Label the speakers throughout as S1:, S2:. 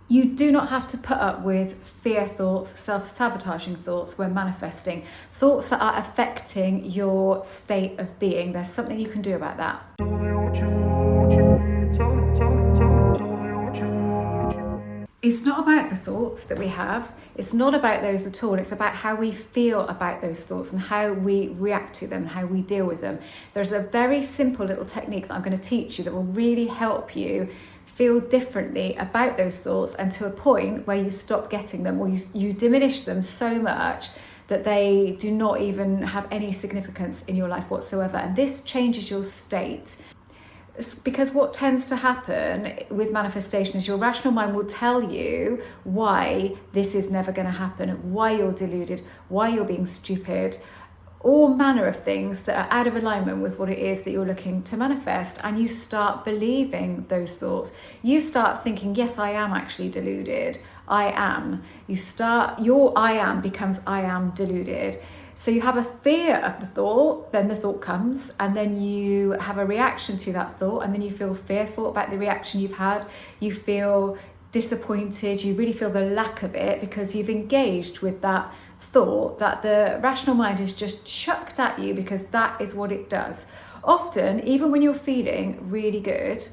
S1: You do not have to put up with fear thoughts, self-sabotaging thoughts when manifesting. Thoughts that are affecting your state of being. There's something you can do about that. It's not about the thoughts that we have. It's not about those at all. It's about how we feel about those thoughts and how we react to them, how we deal with them. There's a very simple little technique that I'm going to teach you that will really help you feel differently about those thoughts, and to a point where you stop getting them, or you diminish them so much that they do not even have any significance in your life whatsoever. And this changes your state. Because what tends to happen with manifestation is your rational mind will tell you why this is never going to happen, why you're deluded, why you're being stupid, all manner of things that are out of alignment with what it is that you're looking to manifest. And you start believing those thoughts. You start thinking, yes, I am actually deluded. I am. Your I am becomes I am deluded. So you have a fear of the thought, then the thought comes, and then you have a reaction to that thought, and then you feel fearful about the reaction you've had. You feel disappointed. You really feel the lack of it because you've engaged with that thought that the rational mind has just chucked at you, because that is what it does. Often, even when you're feeling really good,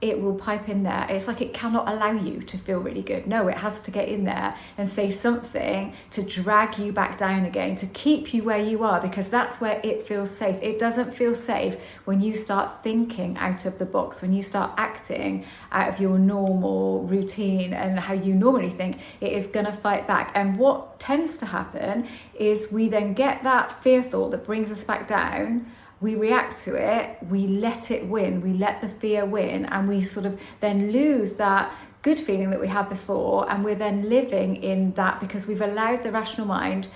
S1: it will pipe in there. It's like it cannot allow you to feel really good. No, it has to get in there and say something to drag you back down again, to keep you where you are, because that's where it feels safe. It doesn't feel safe when you start thinking out of the box, when you start acting out of your normal routine and how you normally think. It is going to fight back. And what tends to happen is we then get that fear thought that brings us back down. We react to it, we let it win, we let the fear win, and we sort of then lose that good feeling that we had before, and we're then living in that because we've allowed the rational mind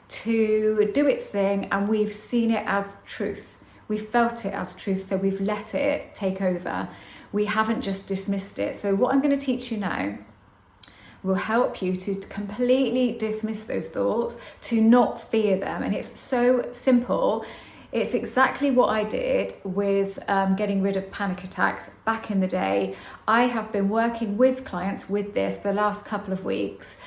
S1: to do its thing, and we've seen it as truth. We've felt it as truth, so we've let it take over. We haven't just dismissed it. So what I'm going to teach you now will help you to completely dismiss those thoughts, to not fear them. And it's so simple. It's exactly what I did with getting rid of panic attacks back in the day. I have been working with clients with this for the last couple of weeks.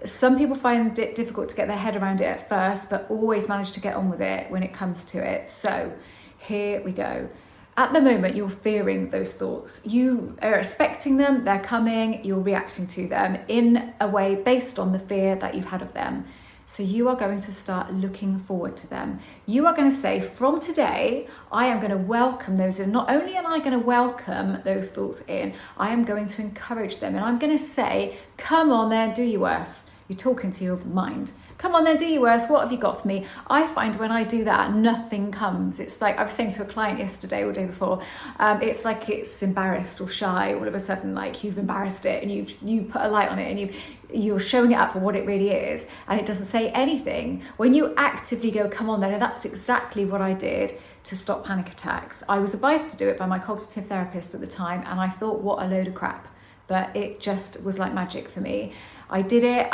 S1: Some people find it difficult to get their head around it at first, but always manage to get on with it when it comes to it. So here we go. At the moment, you're fearing those thoughts. You are expecting them, they're coming, you're reacting to them in a way based on the fear that you've had of them. So you are going to start looking forward to them. You are going to say, from today, I am going to welcome those in. Not only am I going to welcome those thoughts in, I am going to encourage them. And I'm going to say, come on then, do your worst. You're talking to your mind. Come on then, do your worst. What have you got for me? I find when I do that, nothing comes. It's like I was saying to a client yesterday or day before, it's like it's embarrassed or shy all of a sudden, like you've embarrassed it and you've put a light on it and you're showing it up for what it really is, and it doesn't say anything. When you actively go, come on then, and that's exactly what I did to stop panic attacks. I was advised to do it by my cognitive therapist at the time, and I thought, what a load of crap. But it just was like magic for me. I did it.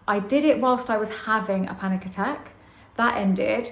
S1: I did it whilst I was having a panic attack. That ended.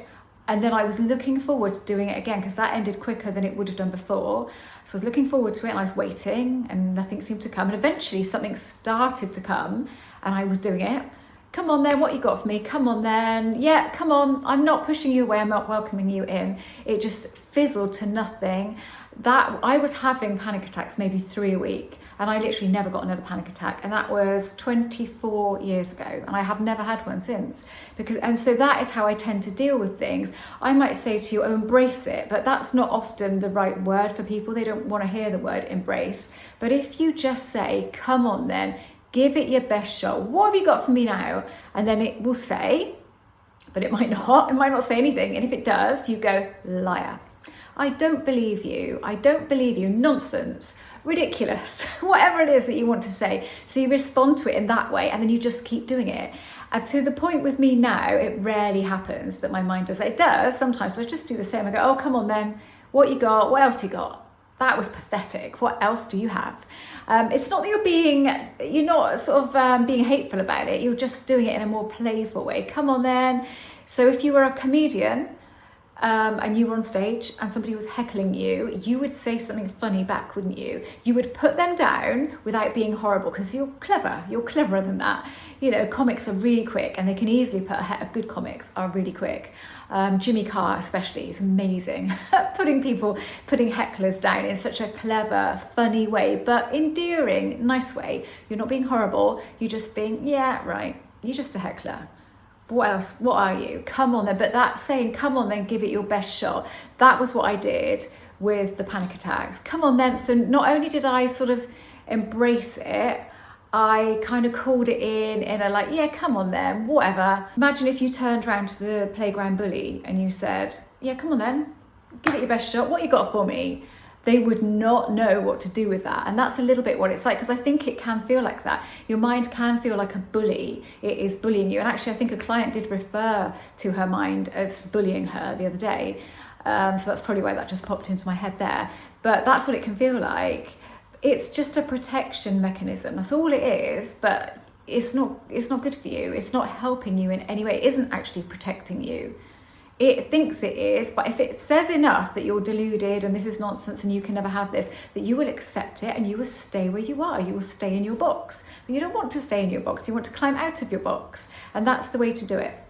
S1: And then I was looking forward to doing it again because that ended quicker than it would have done before. So I was looking forward to it and I was waiting and nothing seemed to come. And eventually something started to come and I was doing it. Come on then, what you got for me? Come on then. Yeah, come on. I'm not pushing you away. I'm not welcoming you in. It just fizzled to nothing. That I was having panic attacks maybe 3 a week, and I literally never got another panic attack, and that was 24 years ago, and I have never had one since. And so that is how I tend to deal with things. I might say to you, oh, embrace it, but that's not often the right word for people. They don't want to hear the word embrace. But if you just say, come on then, give it your best shot. What have you got for me now? And then it will say, but it might not say anything. And if it does, you go, liar. I don't believe you. I don't believe you. Nonsense. Ridiculous. Whatever it is that you want to say. So you respond to it in that way and then you just keep doing it. And to the point with me now, it rarely happens that my mind does that. It does sometimes, but I just do the same. I go, oh, come on then. What you got? What else you got? That was pathetic. What else do you have? It's not that you're not sort of being hateful about it. You're just doing it in a more playful way. Come on then. So if you were a comedian, and you were on stage and somebody was heckling you, you would say something funny back, wouldn't you? You would put them down without being horrible, because you're clever. You're cleverer than that. You know, comics are really quick, and they can easily put good comics are really quick. Jimmy Carr especially is amazing at putting hecklers down in such a clever, funny way, but endearing, nice way. You're not being horrible. You're just being, yeah, right. You're just a heckler. What else? What are you? Come on then. But that saying, come on then, give it your best shot. That was what I did with the panic attacks. Come on then. So not only did I sort of embrace it, I kind of called it in a like, yeah, come on then, whatever. Imagine if you turned around to the playground bully and you said, yeah, come on then, give it your best shot. What you got for me? They would not know what to do with that. And that's a little bit what it's like, because I think it can feel like that. Your mind can feel like a bully. It is bullying you. And actually, I think a client did refer to her mind as bullying her the other day. So that's probably why that just popped into my head there. But that's what it can feel like. It's just a protection mechanism. That's all it is. But it's not good for you. It's not helping you in any way. It isn't actually protecting you. It thinks it is, but if it says enough that you're deluded and this is nonsense and you can never have this, that you will accept it and you will stay where you are. You will stay in your box. But you don't want to stay in your box. You want to climb out of your box. And that's the way to do it.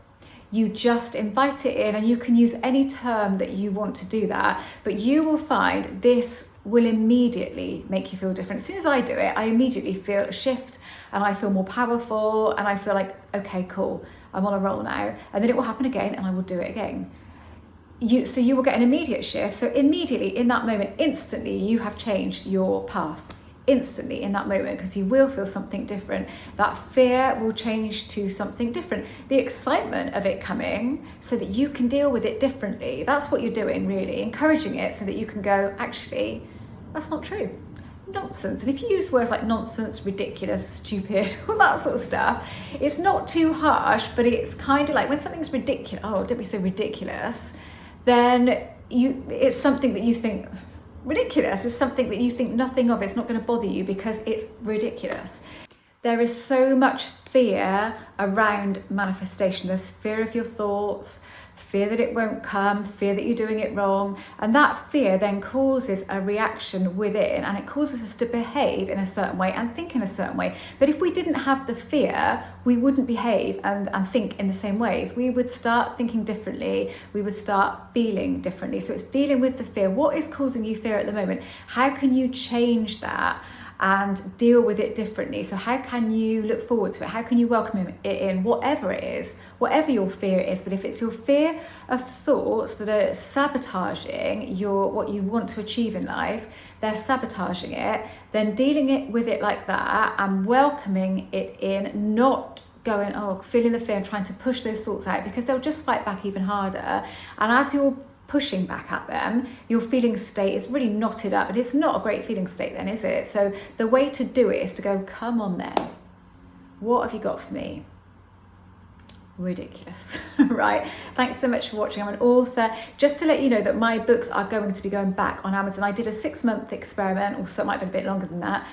S1: You just invite it in, and you can use any term that you want to do that. But you will find this will immediately make you feel different. As soon as I do it, I immediately feel a shift, and I feel more powerful, and I feel like, okay, cool. I'm on a roll now, and then it will happen again and I will do it again. So you will get an immediate shift. So immediately in that moment, instantly, you have changed your path. Instantly in that moment, because you will feel something different. That fear will change to something different. The excitement of it coming so that you can deal with it differently. That's what you're doing, really, encouraging it so that you can go, actually, that's not true. Nonsense. And if you use words like nonsense, ridiculous, stupid, all that sort of stuff, it's not too harsh, but it's kind of like when something's ridiculous, oh, don't be so ridiculous, then it's something that you think ridiculous. It's something that you think nothing of. It's not going to bother you because it's ridiculous. There is so much fear around manifestation. There's fear of your thoughts, fear that it won't come, fear that you're doing it wrong. And that fear then causes a reaction within, and it causes us to behave in a certain way and think in a certain way. But if we didn't have the fear, we wouldn't behave and think in the same ways. We would start thinking differently. We would start feeling differently. So it's dealing with the fear. What is causing you fear at the moment? How can you change that and deal with it differently? So how can you look forward to it? How can you welcome it in, whatever it is, whatever your fear is? But if it's your fear of thoughts that are sabotaging what you want to achieve in life, they're sabotaging it, then dealing with it like that and welcoming it in, not going, feeling the fear and trying to push those thoughts out, because they'll just fight back even harder. And as you're pushing back at them, your feeling state is really knotted up, and it's not a great feeling state then, is it? So the way to do it is to go, come on then, what have you got for me? Ridiculous. Right, thanks so much for watching. I'm an author. Just to let you know that my books are going to be going back on Amazon. I did a 6-month experiment, or so it might have been a bit longer than that,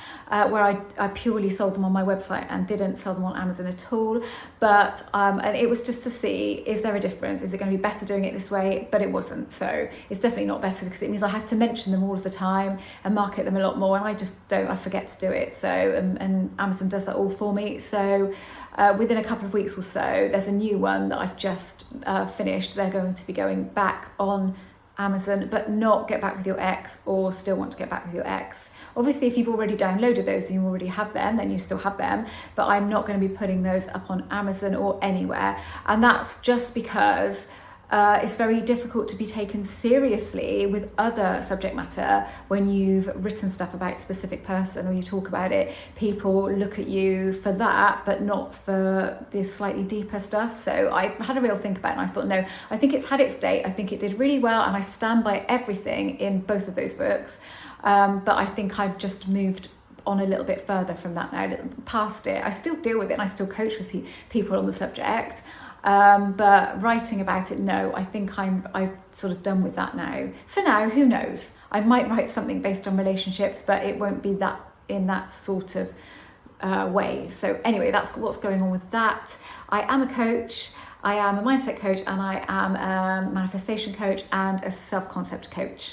S1: where I purely sold them on my website and didn't sell them on Amazon at all. But and it was just to see, is there a difference? Is it going to be better doing it this way? But it wasn't. So it's definitely not better, because it means I have to mention them all of the time and market them a lot more, and I just don't. I forget to do it. So and Amazon does that all for me. So within a couple of weeks or so, there's a new one that I've just finished. They're going to be going back on Amazon, but not Get Back With Your Ex or Still Want to Get Back With Your Ex. Obviously, if you've already downloaded those and you already have them, then you still have them, but I'm not going to be putting those up on Amazon or anywhere. And that's just because it's very difficult to be taken seriously with other subject matter when you've written stuff about a specific person or you talk about it. People look at you for that, but not for this slightly deeper stuff. So I had a real think about it, and I thought, no, I think it's had its day. I think it did really well, and I stand by everything in both of those books. But I think I've just moved on a little bit further from that now, past it. I still deal with it and I still coach with people on the subject. But writing about it, no, I think I've sort of done with that now. For now, who knows? I might write something based on relationships, but it won't be that in that sort of way. So anyway, that's what's going on with that. I am a coach. I am a mindset coach and I am a manifestation coach and a self-concept coach.